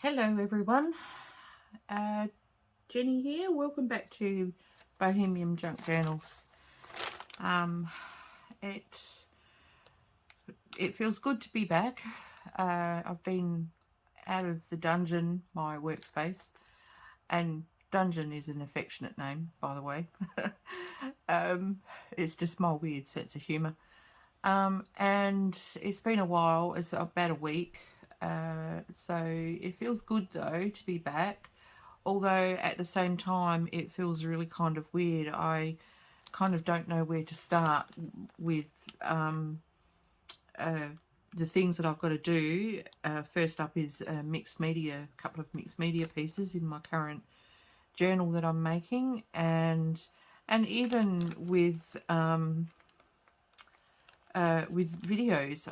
Hello everyone, Jenny here. Welcome back to Bohemian Junk Journals. It feels good to be back. I've been out of the dungeon, my workspace, and dungeon is an affectionate name, by the way. It's just my weird sense of humour. And it's been a while. It's about a week. So it feels good though to be back, although at the same time it feels really kind of weird. I kind of don't know where to start with the things that I've got to do. First up is a couple of mixed media pieces in my current journal that I'm making, and even with videos.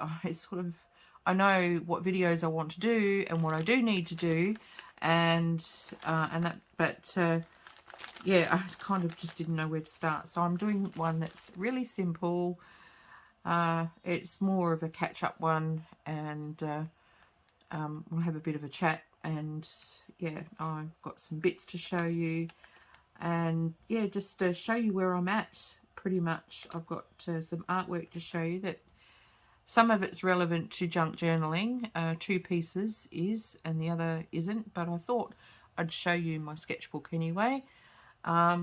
I know what videos I want to do and what I do need to do, and that. But yeah, I kind of just didn't know where to start. So I'm doing one that's really simple. It's more of a catch-up one, and we'll have a bit of a chat. And yeah, I've got some bits to show you, and yeah, just to show you where I'm at. Pretty much, I've got some artwork to show you that some of it's relevant to junk journaling. Two pieces is, and the other isn't, but I thought I'd show you my sketchbook anyway. Yeah,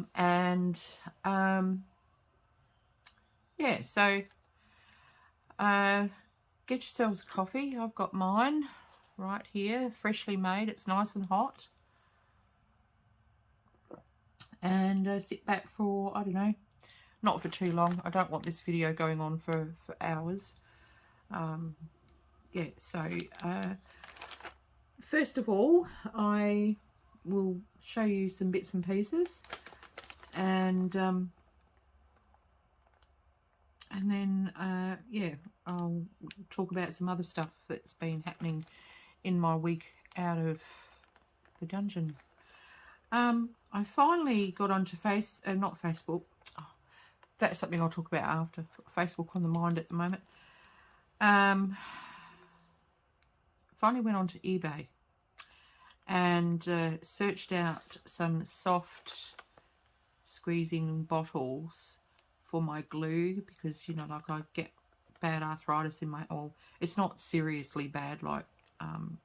so get yourselves a coffee. I've got mine right here, freshly made. It's nice and hot. And sit back for, I don't know, not for too long. I don't want this video going on for hours. Yeah, so first of all, I will show you some bits and pieces, and then yeah, I'll talk about some other stuff that's been happening in my week out of the dungeon. I finally got onto not Facebook. Oh, that's something I'll talk about after. Facebook on the mind at the moment. Finally went onto eBay and searched out some soft squeezing bottles for my glue, because you know, like, I get bad arthritis in my, it's not seriously bad like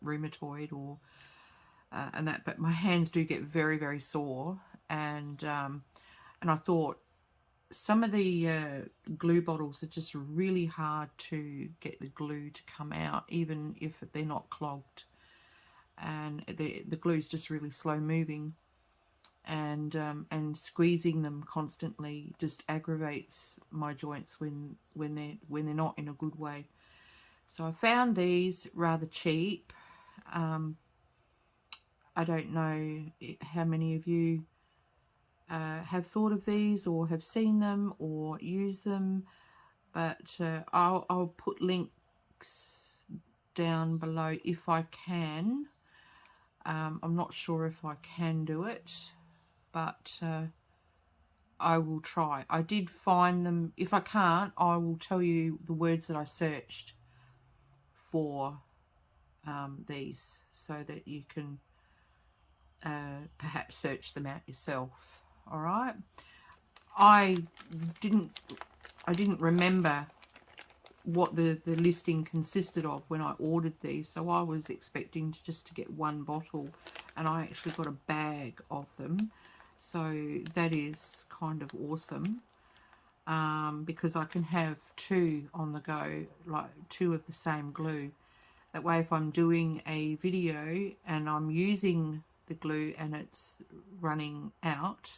rheumatoid or and that, but my hands do get very, very sore, and I thought some of the glue bottles are just really hard to get the glue to come out, even if they're not clogged, and the glue's just really slow moving, and squeezing them constantly just aggravates my joints when they're not in a good way. So I found these rather cheap. I don't know how many of you have thought of these or have seen them or used them, but I'll put links down below if I can. I'm not sure if I can do it, but I will try. I did find them. If I can't, I will tell you the words that I searched for these, so that you can perhaps search them out yourself. All right. I didn't remember what the listing consisted of when I ordered these, so I was expecting to get one bottle, and I actually got a bag of them. So that is kind of awesome, because I can have two on the go, like two of the same glue. That way, if I'm doing a video and I'm using the glue and it's running out,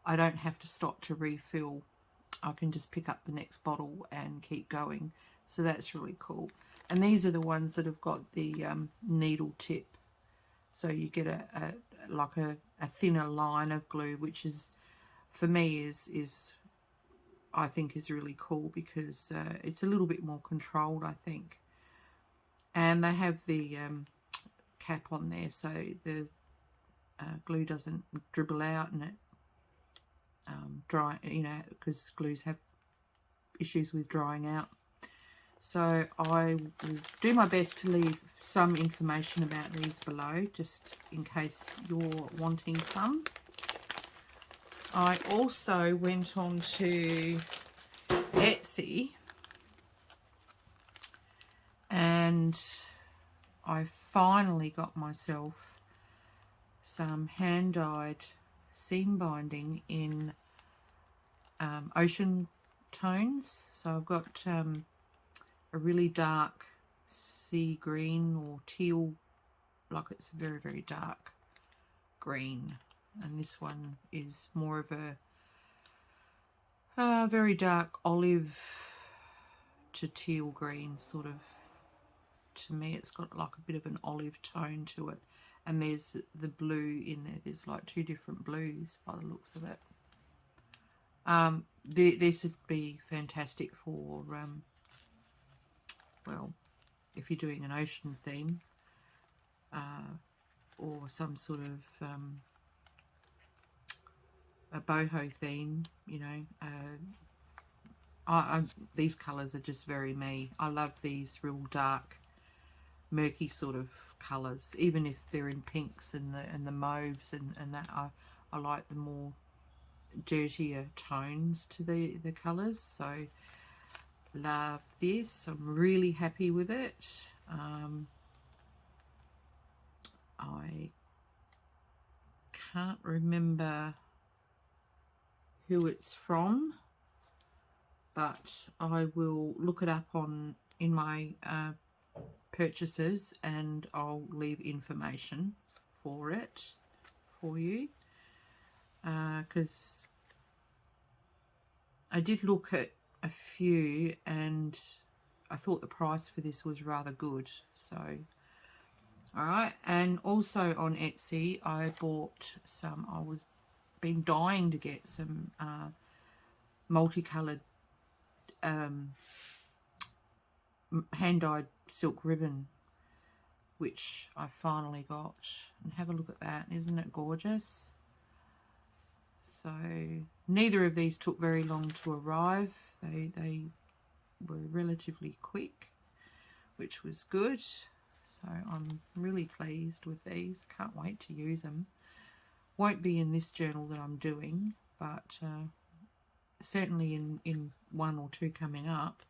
I don't have to stop to refill. I can just pick up the next bottle and keep going. So that's really cool. And these are the ones that have got the needle tip. So you get a thinner line of glue, which is, for me, is I think is really cool, because it's a little bit more controlled, I think. And they have the cap on there, so the glue doesn't dribble out, and it dry, you know, because glues have issues with drying out. So I will do my best to leave some information about these below, just in case you're wanting some. I also went on to Etsy and I finally got myself some hand-dyed seam binding in ocean tones. So I've got a really dark sea green or teal, like it's very, very dark green, and this one is more of a very dark olive to teal green, sort of. To me it's got like a bit of an olive tone to it, and there's the blue in there. There's like two different blues by the looks of it. This would be fantastic for well, if you're doing an ocean theme or some sort of a boho theme, you know. These colours are just very me. I love these real dark, murky sort of colours, even if they're in pinks and the mauves and that. I like the more dirtier tones to the colours. So love this. I'm really happy with it. I can't remember who it's from, but I will look it up in my purchases, and I'll leave information for it for you, because I did look at a few and I thought the price for this was rather good. So alright, and also on Etsy I bought some, been dying to get some multicolored hand-dyed silk ribbon, which I finally got, and have a look at that. Isn't it gorgeous? So neither of these took very long to arrive. They were relatively quick, which was good. So I'm really pleased with these. Can't wait to use them. Won't be in this journal that I'm doing, but certainly in one or two coming up.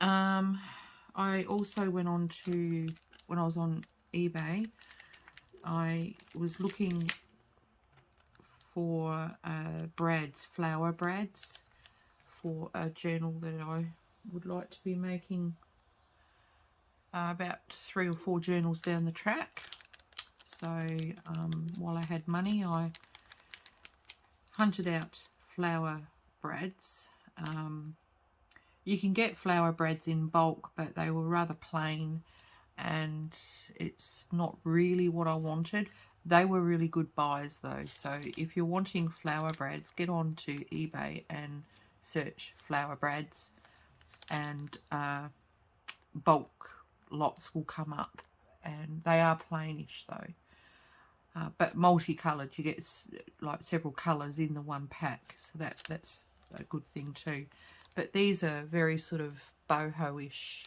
I also went on to, when I was on eBay, I was looking for flower brads for a journal that I would like to be making about 3 or 4 journals down the track. So while I had money, I hunted out flower brads. You can get flower brads in bulk, but they were rather plain and it's not really what I wanted. They were really good buys though, so if you're wanting flower brads, get on to eBay and search flower brads, and bulk lots will come up, and they are plainish though, but multicolored. You get like several colors in the one pack, so that's a good thing too. But these are very sort of boho-ish,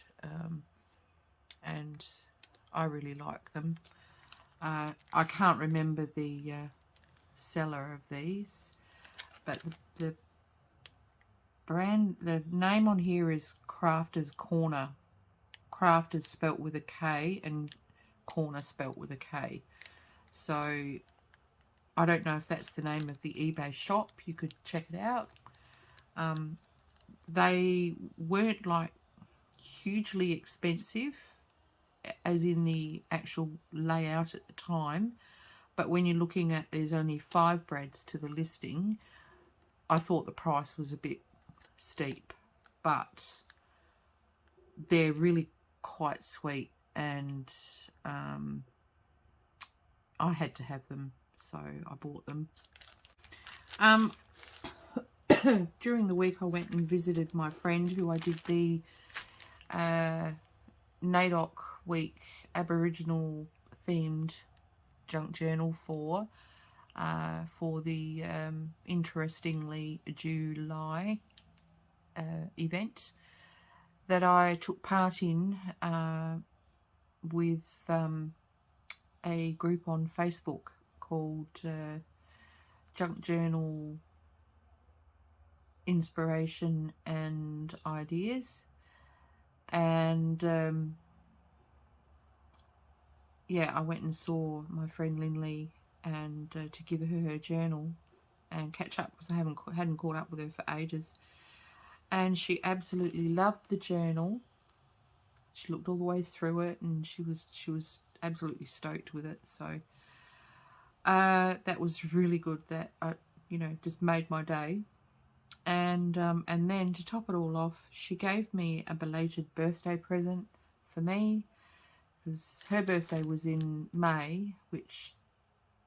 and I really like them. I can't remember the seller of these, but the brand, the name on here is Crafter's Corner. Craft is spelt with a K and Corner spelt with a K. So I don't know if that's the name of the eBay shop. You could check it out. They weren't like hugely expensive, as in the actual layout at the time, but when you're looking at there's only 5 brads to the listing, I thought the price was a bit steep, but they're really quite sweet, and I had to have them, so I bought them. During the week I went and visited my friend who I did the NAIDOC week Aboriginal themed junk journal for the Interestingly July event, that I took part in with a group on Facebook called Junk Journal Inspiration and Ideas. And yeah, I went and saw my friend Lindley and to give her journal and catch up, because I hadn't caught up with her for ages. And she absolutely loved the journal. She looked all the way through it, and she was absolutely stoked with it. So that was really good. That you know, just made my day. And then to top it all off, she gave me a belated birthday present for me, because her birthday was in May, which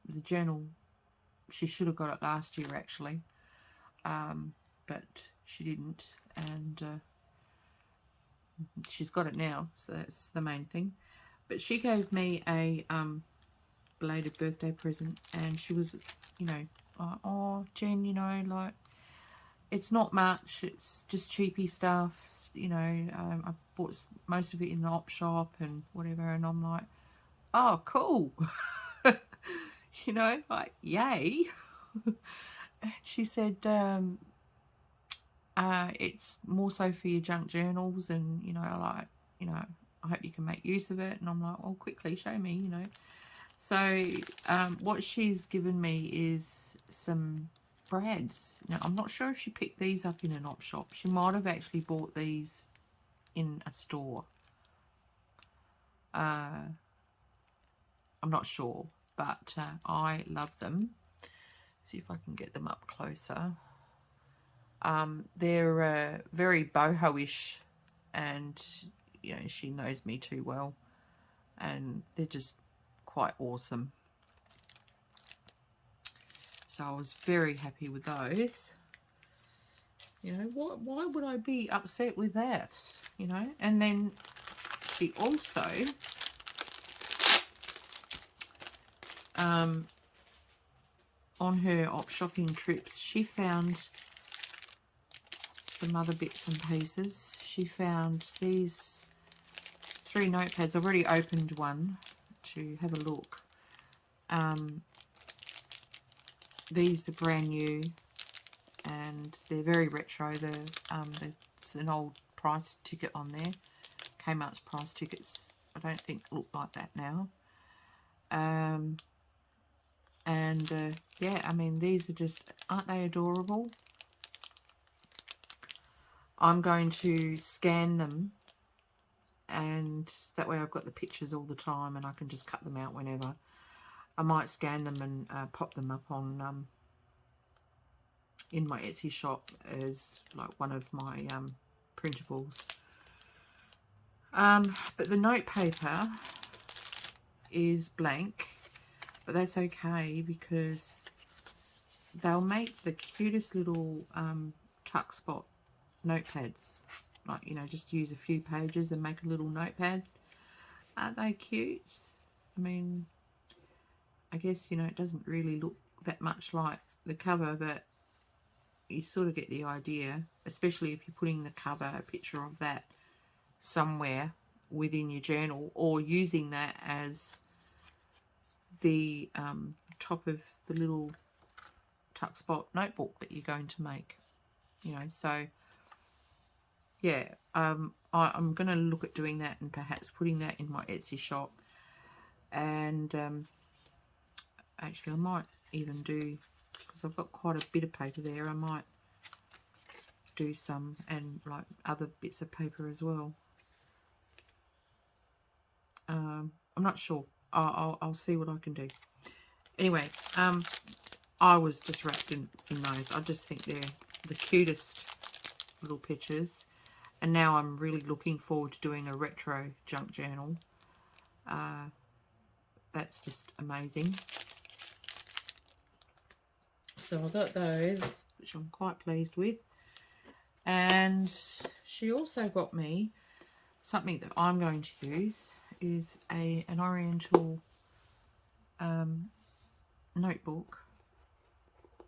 the journal, she should have got it last year actually, but she didn't, and she's got it now, so that's the main thing. But she gave me a belated birthday present, and she was, you know, like, oh Jen, you know, like, it's not much, it's just cheapy stuff, you know, I bought most of it in the op shop and whatever, and I'm like, oh cool. You know, like, yay. She said it's more so for your junk journals, and you know, like, you know, I hope you can make use of it. And I'm like, oh, quickly show me, you know. So what she's given me is some brads. Now I'm not sure if she picked these up in an op shop. She might have actually bought these in a store. I'm not sure, but I love them. See if I can get them up closer. They're very boho-ish, and you know, she knows me too well, and they're just quite awesome. So I was very happy with those. You know, why would I be upset with that? You know, and then she also on her op shopping trips, she found some other bits and pieces. She found these 3 notepads. I've already opened one to have a look. These are brand new, and they're very retro. There's an old price ticket on there. Kmart's price tickets, I don't think look like that now. Yeah, I mean, these are just, aren't they adorable? I'm going to scan them, and that way I've got the pictures all the time and I can just cut them out whenever. I might scan them and pop them up on in my Etsy shop as like one of my printables. But the note paper is blank, but that's okay, because they'll make the cutest little tuck spot notepads. Like, you know, just use a few pages and make a little notepad. Aren't they cute? I mean, I guess, you know, it doesn't really look that much like the cover, but you sort of get the idea, especially if you're putting the cover, a picture of that somewhere within your journal, or using that as the top of the little tuck spot notebook that you're going to make, you know. So yeah, I'm going to look at doing that and perhaps putting that in my Etsy shop. And actually I might even do, because I've got quite a bit of paper there, I might do some, and like other bits of paper as well. I'm not sure. I'll see what I can do. Anyway, I was just wrapped in those. I just think they're the cutest little pictures. And now I'm really looking forward to doing a retro junk journal. That's just amazing. So I got those, which I'm quite pleased with. And she also got me something that I'm going to use, is an oriental notebook,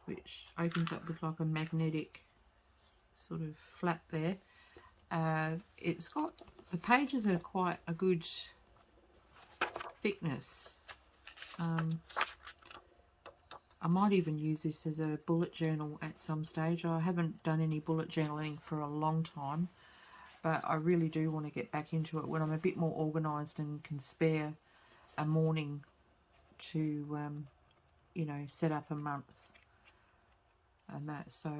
which opens up with like a magnetic sort of flap there. It's got, the pages are quite a good thickness. I might even use this as a bullet journal at some stage. I haven't done any bullet journaling for a long time, but I really do want to get back into it when I'm a bit more organised and can spare a morning to, you know, set up a month and that. So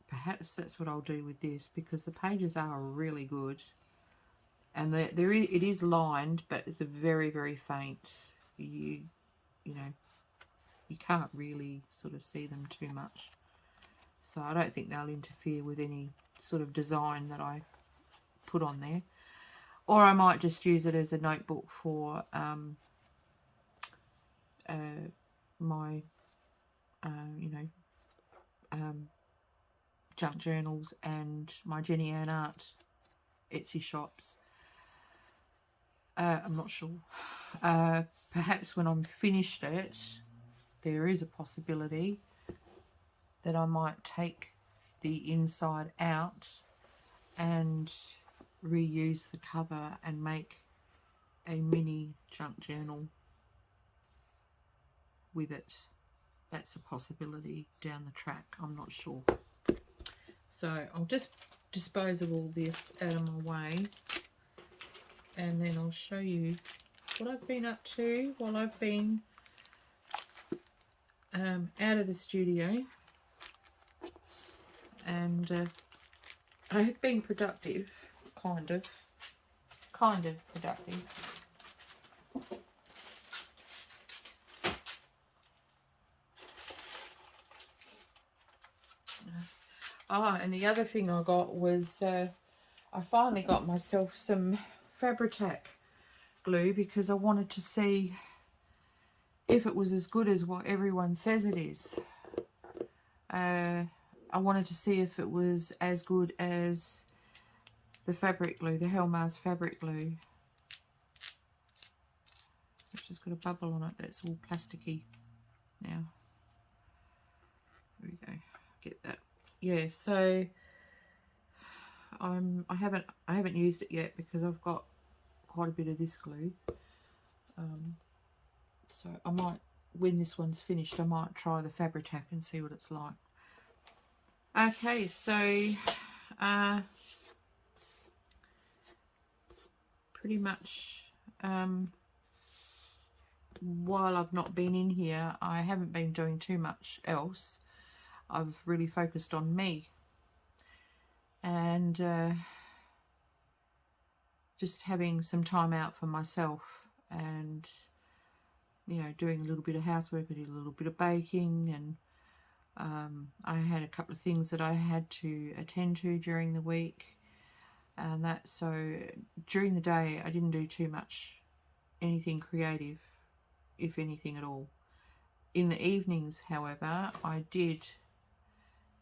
perhaps that's what I'll do with this, because the pages are really good. And it is lined, but it's a very, very faint. You know, you can't really sort of see them too much. So I don't think they'll interfere with any sort of design that I put on there. Or I might just use it as a notebook for my, you know, junk journals and my Jenny Ann Art Etsy shops. I'm not sure. Perhaps when I'm finished it, there is a possibility that I might take the inside out and reuse the cover and make a mini junk journal with it. That's a possibility down the track. I'm not sure. So I'll just dispose of all this out of my way, and then I'll show you what I've been up to while I've been out of the studio. And I have been productive, kind of productive. And the other thing I got was I finally got myself some Fabri-Tac glue, because I wanted to see if it was as good as what everyone says it is. I wanted to see if it was as good as the fabric glue, the Helmar's fabric glue, which has got a bubble on it that's all plasticky now. There we go. Get that. Yeah, so I haven't used it yet because I've got quite a bit of this glue. So I might, when this one's finished, I might try the Fabri-Tac and see what it's like. Okay, so pretty much while I've not been in here, I haven't been doing too much else. I've really focused on me and just having some time out for myself, and you know, doing a little bit of housework. I did a little bit of baking, and I had a couple of things that I had to attend to during the week, and that, so during the day I didn't do too much anything creative, if anything at all. In the evenings, however, I did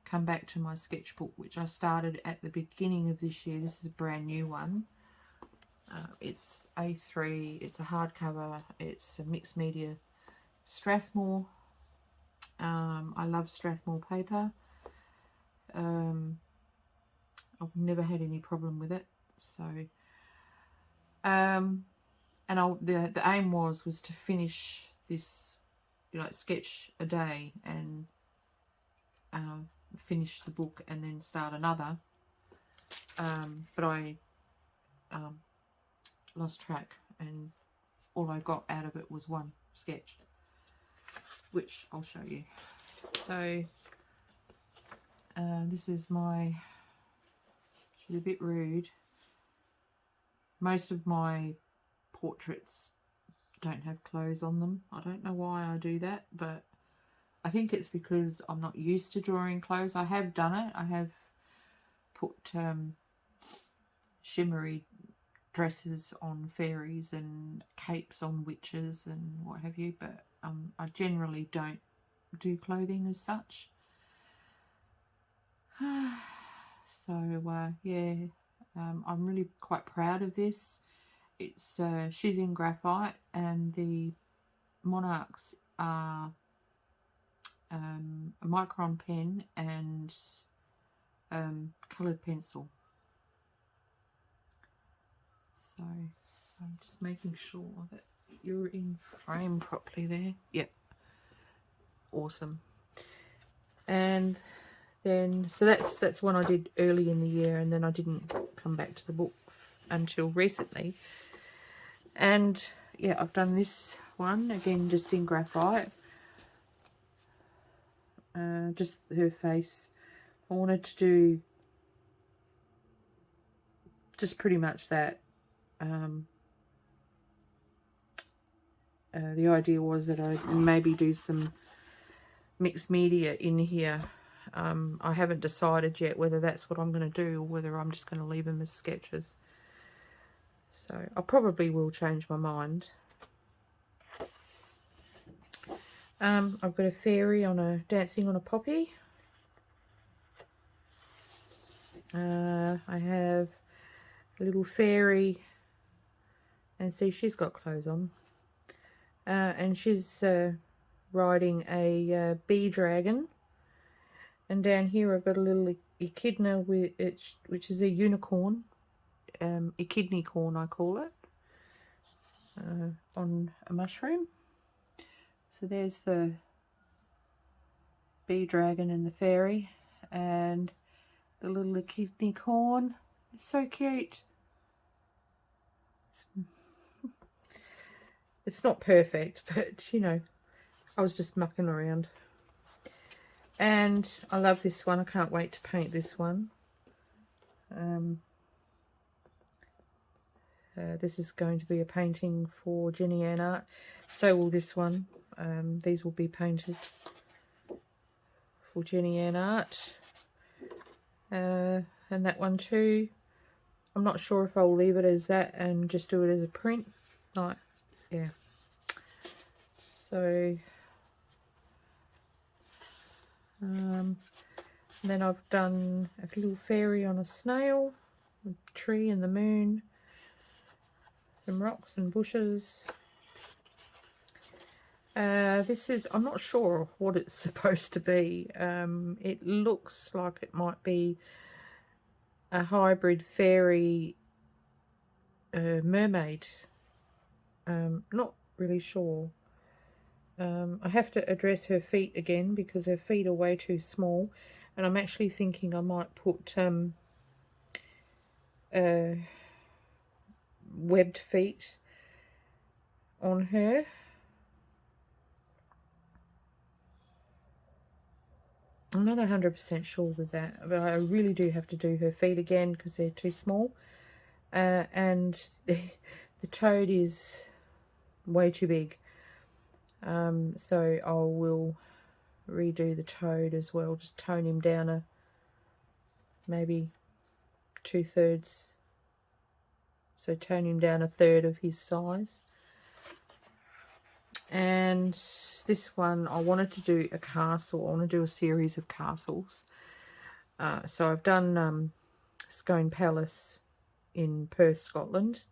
come back to my sketchbook, which I started at the beginning of this year. This is a brand new one. It's A3, it's a hardcover, it's a mixed media Strathmore. I love Strathmore paper. I've never had any problem with it. So, and the aim was to finish this, you know, sketch a day and finish the book and then start another. But I lost track, and all I got out of it was one sketch, which I'll show you. So this is my, she's a bit rude. Most of my portraits don't have clothes on them. I don't know why I do that, but I think it's because I'm not used to drawing clothes. I have done it. I have put shimmery dresses on fairies and capes on witches and what have you, but I generally don't do clothing as such. So yeah, I'm really quite proud of this. It's she's in graphite, and the monarchs are a micron pen and coloured pencil. So I'm just making sure that you're in frame properly there. Yep, awesome. And then so that's one I did early in the year, and then I didn't come back to the book until recently. And yeah, I've done this one again, just in graphite, just her face. I wanted to do just pretty much that. The idea was that I'd maybe do some mixed media in here. I haven't decided yet whether that's what I'm going to do or whether I'm just going to leave them as sketches. So I probably will change my mind. I've got a fairy on a dancing on a poppy. I have a little fairy, and see, she's got clothes on, and she's riding a bee dragon. And down here I've got a little echidna with it, which is a unicorn, echidna corn I call it, on a mushroom. So there's the bee dragon and the fairy, and the little echidna corn. It's so cute. It's not perfect, but you know, I was just mucking around. And I love this one. I can't wait to paint this one. This is going to be a painting for Jenny Ann Art. So will this one. These will be painted for Jenny Ann Art. And that one too. I'm not sure if I'll leave it as that and just do it as a print. Like, yeah. So, then I've done a little fairy on a snail, a tree and the moon, some rocks and bushes. This is, I'm not sure what it's supposed to be. It looks like it might be a hybrid fairy mermaid. Not really sure. I have to address her feet again because her feet are way too small, and I'm actually thinking I might put webbed feet on her. I'm not 100% sure with that, but I really do have to do her feet again because they're too small, and the toad is way too big. So I will redo the toad as well, just tone him down maybe 2/3, so tone him down 1/3 of his size. And this one, I wanted to do a castle. I want to do a series of castles. So I've done Scone Palace in Perth, Scotland.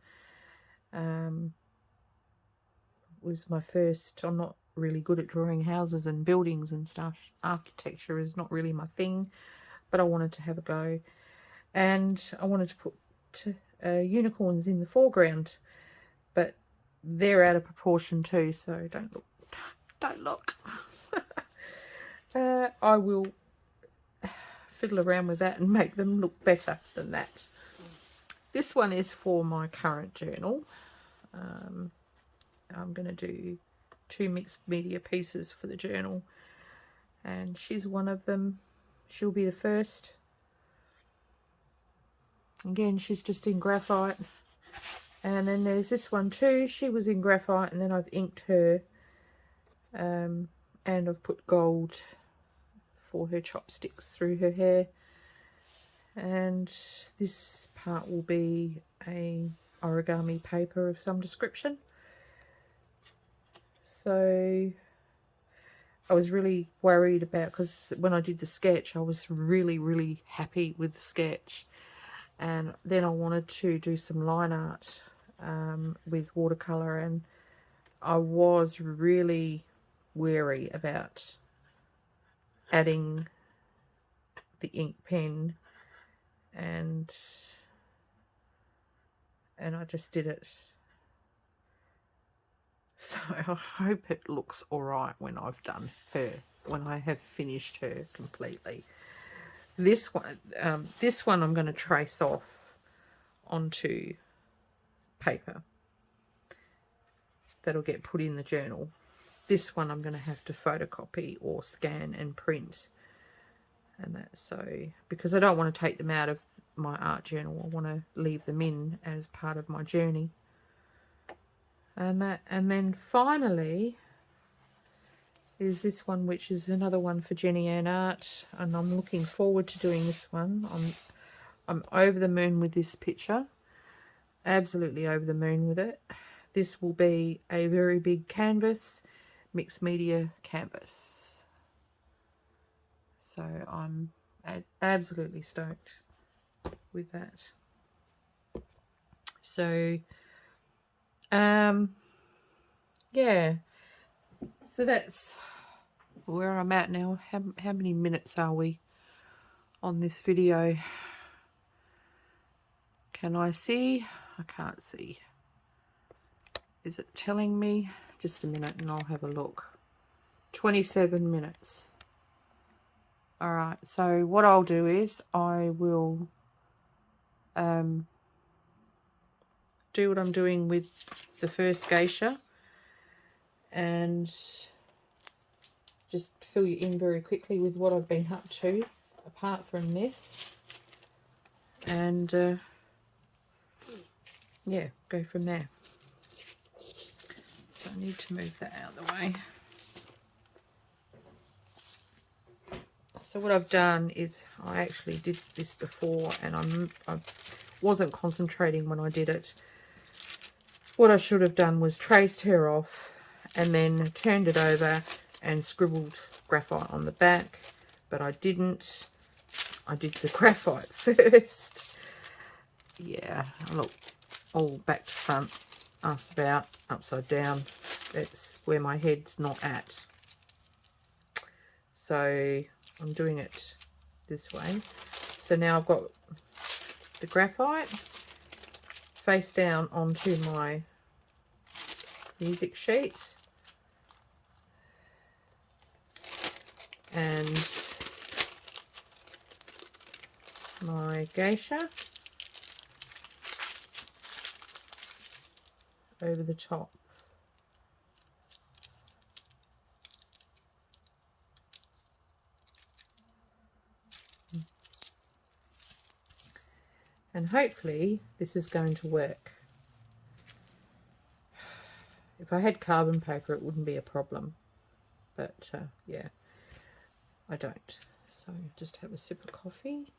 Was my first. I'm not really good at drawing houses and buildings and stuff. Architecture is not really my thing, but I wanted to have a go. And I wanted to put unicorns in the foreground, but they're out of proportion too, so don't look. I will fiddle around with that and make them look better than that. This one is for my current journal. I'm going to do 2 mixed media pieces for the journal, and she's one of them. She'll be the first. Again, she's just in graphite. And then there's this one too. She was in graphite, and then I've inked her, and I've put gold for her chopsticks through her hair. And this part will be a origami paper of some description. So I was really worried about, because when I did the sketch, I was really happy with the sketch, and then I wanted to do some line art with watercolor, and I was really wary about adding the ink pen and and I just did it. So I hope it looks alright when I've done her, when I have finished her completely. This one I'm going to trace off onto paper that'll get put in the journal. This one I'm going to have to photocopy or scan and print, and that's so because I don't want to take them out of my art journal. I want to leave them in as part of my journey. And then finally is this one, which is another one for Jenny Ann Art, and I'm looking forward to doing this one. I'm over the moon with this picture, absolutely over the moon with it. This will be a very big canvas, mixed media canvas, so I'm absolutely stoked with that. So yeah, so that's where I'm at now. How many minutes are we on this video? Can I see? I can't see. Is it telling me? Just a minute and I'll have a look. 27 minutes. Alright, so what I'll do is I will do what I'm doing with the first geisha and just fill you in very quickly with what I've been up to apart from this, and yeah, go from there. So I need to move that out of the way. So what I've done is I actually did this before, and I wasn't concentrating when I did it. What I should have done was traced her off and then turned it over and scribbled graphite on the back, but I didn't. I did the graphite first. Yeah, look, all back to front, ass about, upside down. That's where my head's not at. So I'm doing it this way. So now I've got the graphite face down onto my music sheet, and my geisha over the top. And hopefully this is going to work. If I had carbon paper it wouldn't be a problem, but yeah, I don't. So just have a sip of coffee.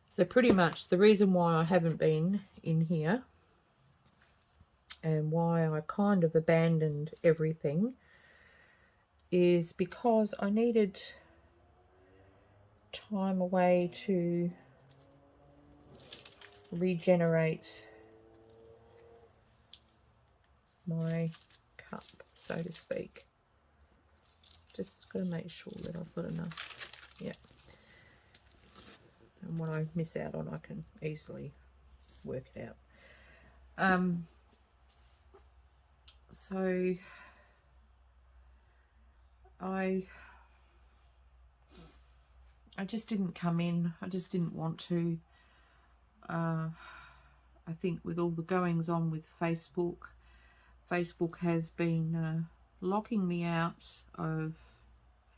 So pretty much the reason why I haven't been in here and why I kind of abandoned everything is because I needed time away to regenerate my cup, so to speak. Just got to make sure that I've got enough. Yeah. And what I miss out on, I can easily work it out. So I just didn't come in. I just didn't want to. I think with all the goings on with Facebook has been locking me out of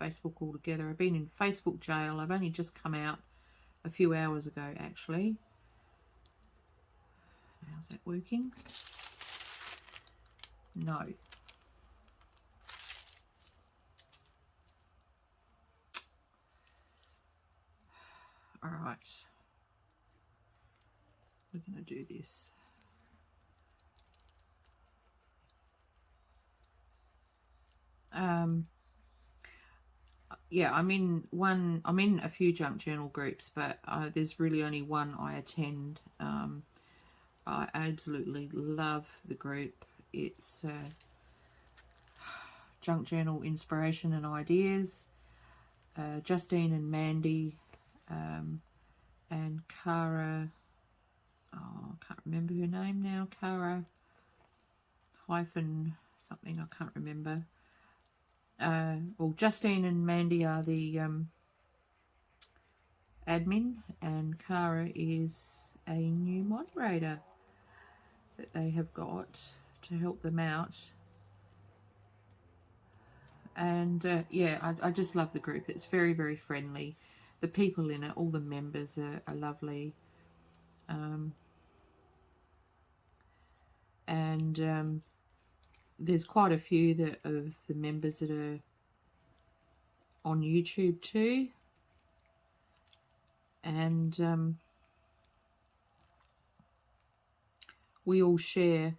Facebook altogether. I've been in Facebook jail. I've only just come out a few hours ago, actually. How's that working? No. All right. We're going to do this. Yeah, I'm in a few junk journal groups, but there's really only one I attend. I absolutely love the group. It's Junk Journal Inspiration and Ideas. Justine and Mandy and Cara, oh, I can't remember her name now, Cara hyphen something, I can't remember. Well, Justine and Mandy are the admin, and Cara is a new moderator that they have got to help them out. And yeah, I just love the group. It's very, very friendly. The people in it, all the members are lovely. And there's quite a few of the members that are on YouTube too. And we all share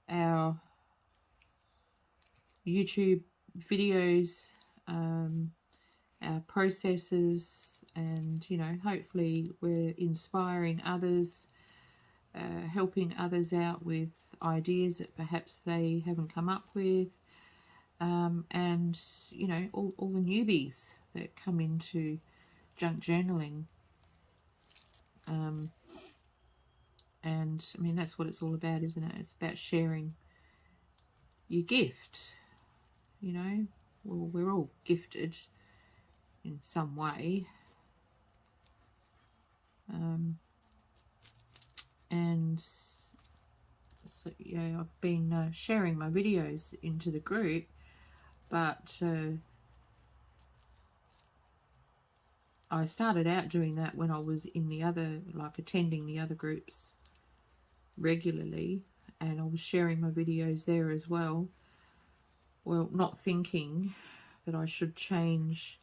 our YouTube videos, our processes, and, you know, hopefully we're inspiring others, helping others out with ideas that perhaps they haven't come up with, and, you know, all the newbies that come into junk journaling. And I mean, that's what it's all about, isn't it? It's about sharing your gift. You know, well, we're all gifted in some way. And so, yeah, I've been sharing my videos into the group, but I started out doing that when I was in the other, like attending the other groups regularly, and I was sharing my videos there as well. Well, not thinking that I should change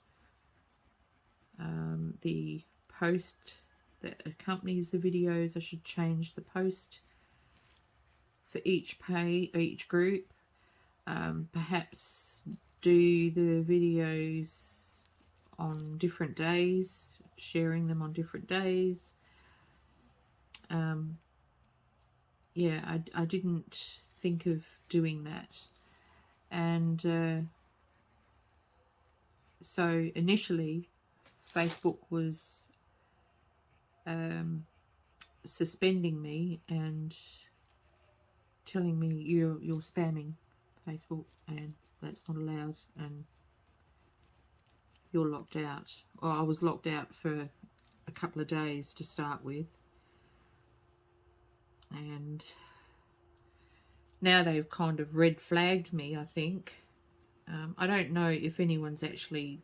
the post that accompanies the videos. I should change the post for each group. Perhaps do the videos on different days, sharing them on different days. Yeah, I didn't think of doing that. And so initially Facebook was suspending me and telling me you're spamming Facebook and that's not allowed and you're locked out. Well, I was locked out for a couple of days to start with, and now they've kind of red flagged me, I think. I don't know if anyone's actually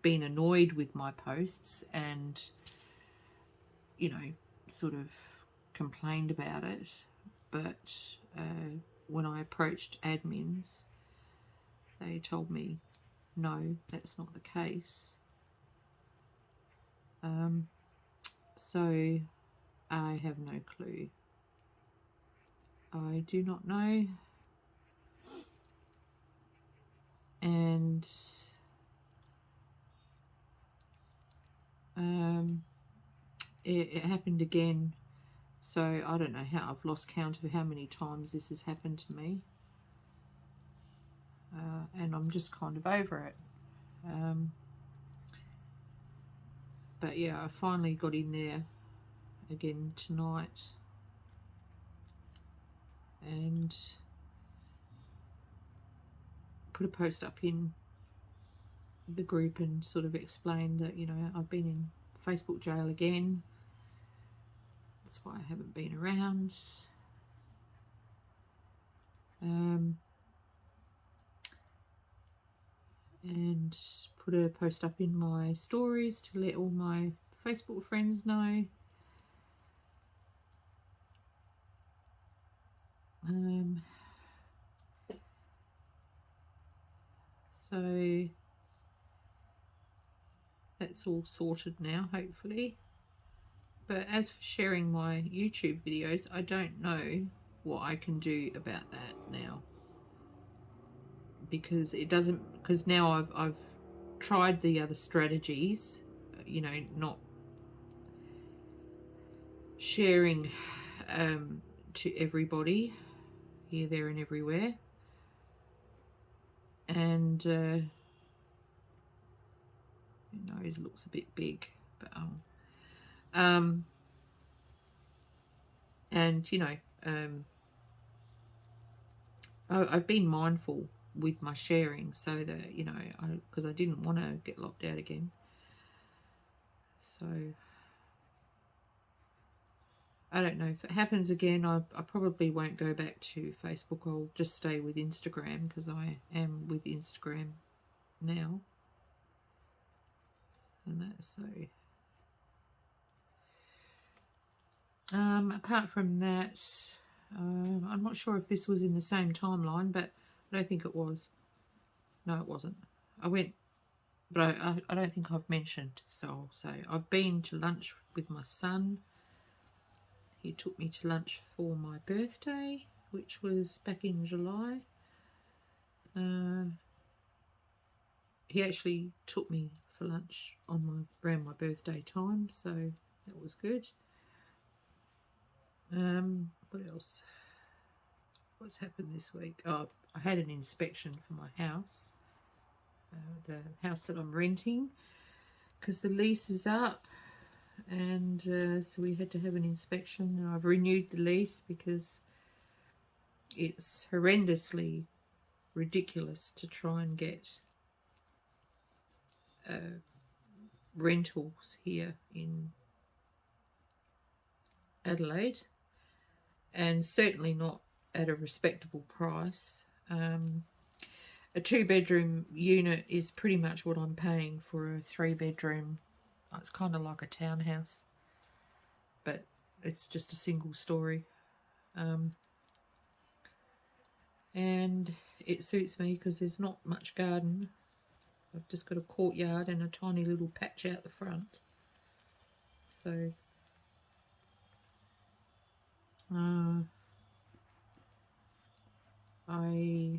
been annoyed with my posts and, you know, sort of complained about it, but when I approached admins, they told me no, that's not the case. So I have no clue. I do not know. And it happened again. So I don't know how, I've lost count of how many times this has happened to me. And I'm just kind of over it. But yeah, I finally got in there again tonight and put a post up in the group and sort of explained that, you know, I've been in Facebook jail again. That's why I haven't been around. And put a post up in my stories to let all my Facebook friends know. So that's all sorted now, hopefully. But as for sharing my YouTube videos, I don't know what I can do about that now, because it doesn't, because now I've tried the other strategies, you know, not sharing to everybody here, there and everywhere, and your nose looks a bit big, but And you know, I've been mindful with my sharing, so that, you know, because I didn't want to get locked out again. So I don't know if it happens again. I probably won't go back to Facebook. I'll just stay with Instagram, because I am with Instagram now, and that's so. Apart from that, I'm not sure if this was in the same timeline, but I don't think it was. No, it wasn't. I went, but I don't think I've mentioned, so I'll say I've been to lunch with my son. He took me to lunch for my birthday, which was back in July. He actually took me for lunch around my birthday time, so that was good. What else? What's happened this week? Oh, I had an inspection for my house, the house that I'm renting, because the lease is up, and so we had to have an inspection. And I've renewed the lease because it's horrendously ridiculous to try and get rentals here in Adelaide, and certainly not at a respectable price. A 2-bedroom unit is pretty much what I'm paying for a 3-bedroom. It's kind of like a townhouse, but it's just a single story. And it suits me because there's not much garden. I've just got a courtyard and a tiny little patch out the front. So I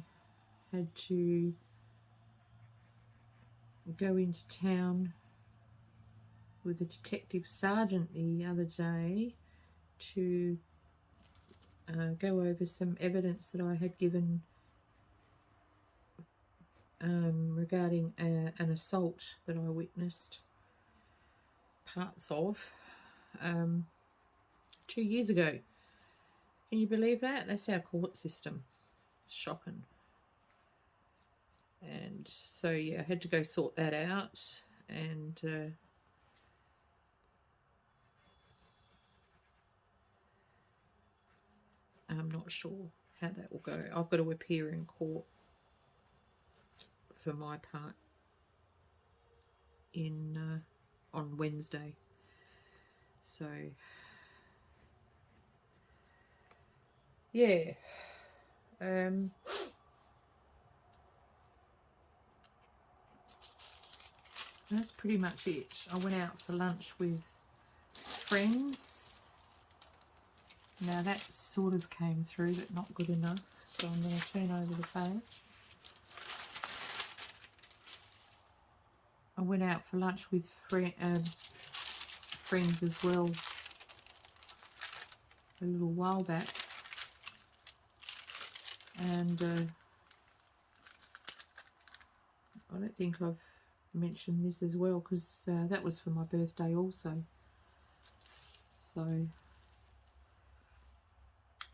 had to go into town with a detective sergeant the other day to go over some evidence that I had given regarding an assault that I witnessed parts of 2 years ago. Can you believe that? That's our court system. Shocking. And so yeah, I had to go sort that out, and I'm not sure how that will go. I've got to appear in court for my part in on Wednesday. So yeah, that's pretty much it. I went out for lunch with friends. Now that sort of came through, but not good enough. So I'm going to turn over the page. I went out for lunch with friends as well a little while back. And I don't think I've mentioned this as well, because that was for my birthday also. So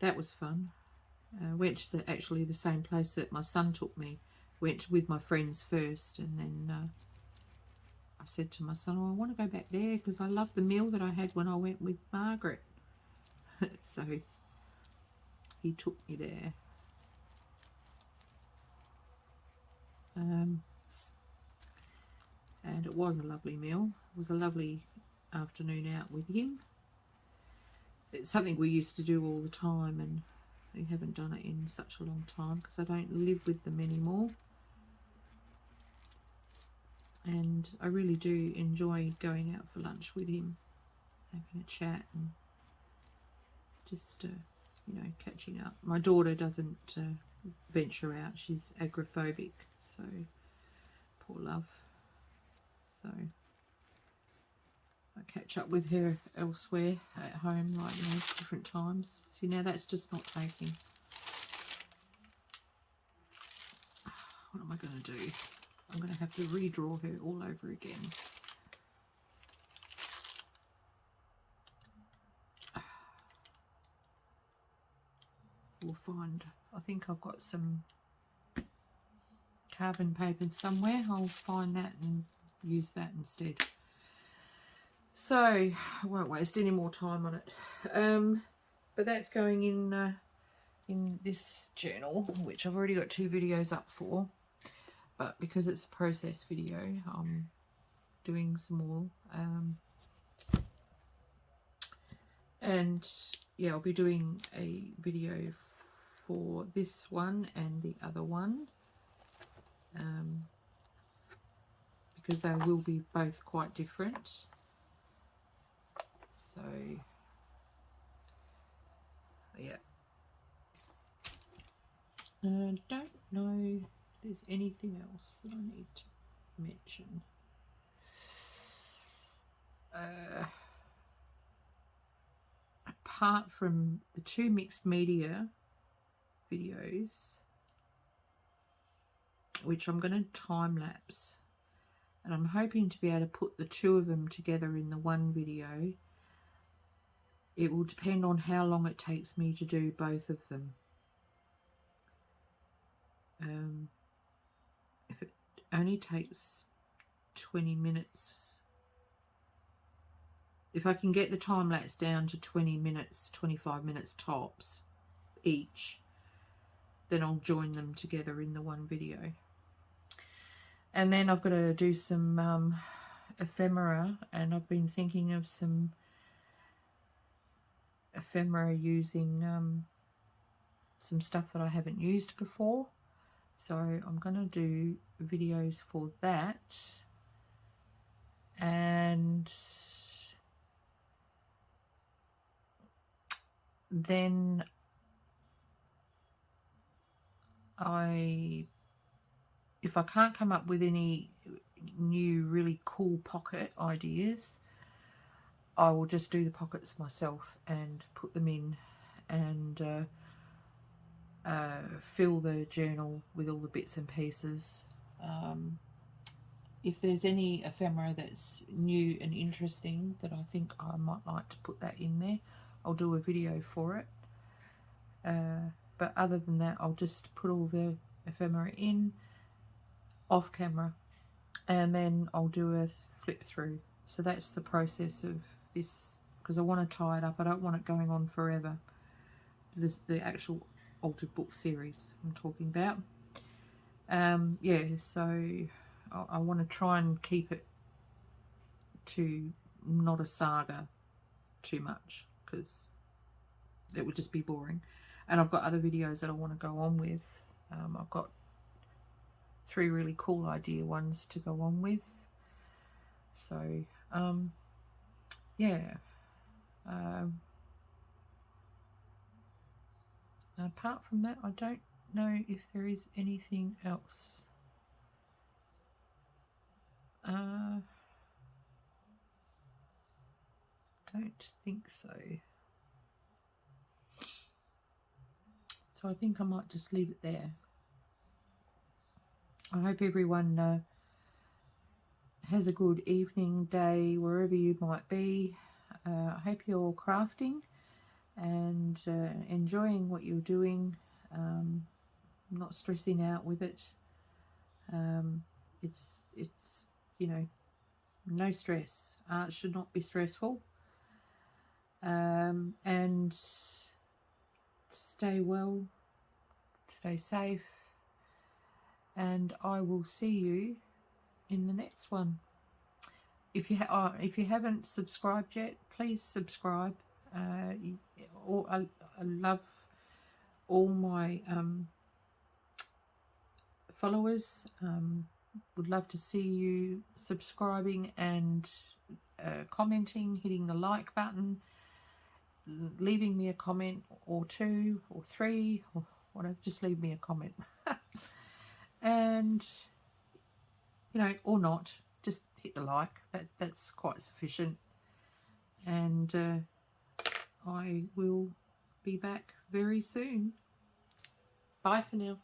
that was fun. Went to actually the same place that my son took me. Went with my friends first, and then I said to my son, oh, I want to go back there because I love the meal that I had when I went with Margaret. So he took me there. And it was a lovely meal. It was a lovely afternoon out with him. It's something we used to do all the time, and we haven't done it in such a long time because I don't live with them anymore. And I really do enjoy going out for lunch with him, having a chat and just, you know, catching up. My daughter doesn't venture out. She's agoraphobic, so poor love. So I catch up with her elsewhere at home, like, you know, different times. See, now that's just not taking. What am I going to do? I'm going to have to redraw her all over again. we'll find, I think I've got some carbon paper somewhere. I'll find that and use that instead. So I won't waste any more time on it. But that's going in this journal, which I've already got 2 videos up for. But because it's a process video, I'm doing some more. And yeah, I'll be doing a video for this one and the other one, because they will be both quite different. So yeah, I don't know if there's anything else that I need to mention. Apart from the 2 mixed media videos, which I'm going to time lapse, and I'm hoping to be able to put the 2 of them together in the one video. It will depend on how long it takes me to do both of them. If it only takes 20 minutes, if I can get the time lapse down to 20 minutes, 25 minutes tops each, then I'll join them together in the one video. And then I've got to do some ephemera, and I've been thinking of some ephemera using some stuff that I haven't used before. So I'm going to do videos for that. And then if I can't come up with any new really cool pocket ideas, I will just do the pockets myself and put them in and fill the journal with all the bits and pieces. If there's any ephemera that's new and interesting that I think I might like to put that in there, I'll do a video for it. But other than that, I'll just put all the ephemera in off camera, and then I'll do a flip through. So that's the process of this, because I want to tie it up. I don't want it going on forever. The actual altered book series I'm talking about. Yeah, so I want to try and keep it to not a saga too much, because it would just be boring. And I've got other videos that I want to go on with. I've got 3 really cool idea ones to go on with. So yeah, apart from that, I don't know if there is anything else. Don't think so. So I think I might just leave it there. I hope everyone has a good evening, day, wherever you might be. I hope you're crafting and enjoying what you're doing, not stressing out with it. It's you know, no stress. Art should not be stressful. And stay well, stay safe, and I will see you in the next one. If you haven't subscribed yet, please subscribe. I love all my followers. Would love to see you subscribing and commenting, hitting the like button, leaving me a comment or 2 or 3 or whatever. Just leave me a comment. And you know, or not, just hit the like. That's quite sufficient. And I will be back very soon. Bye for now.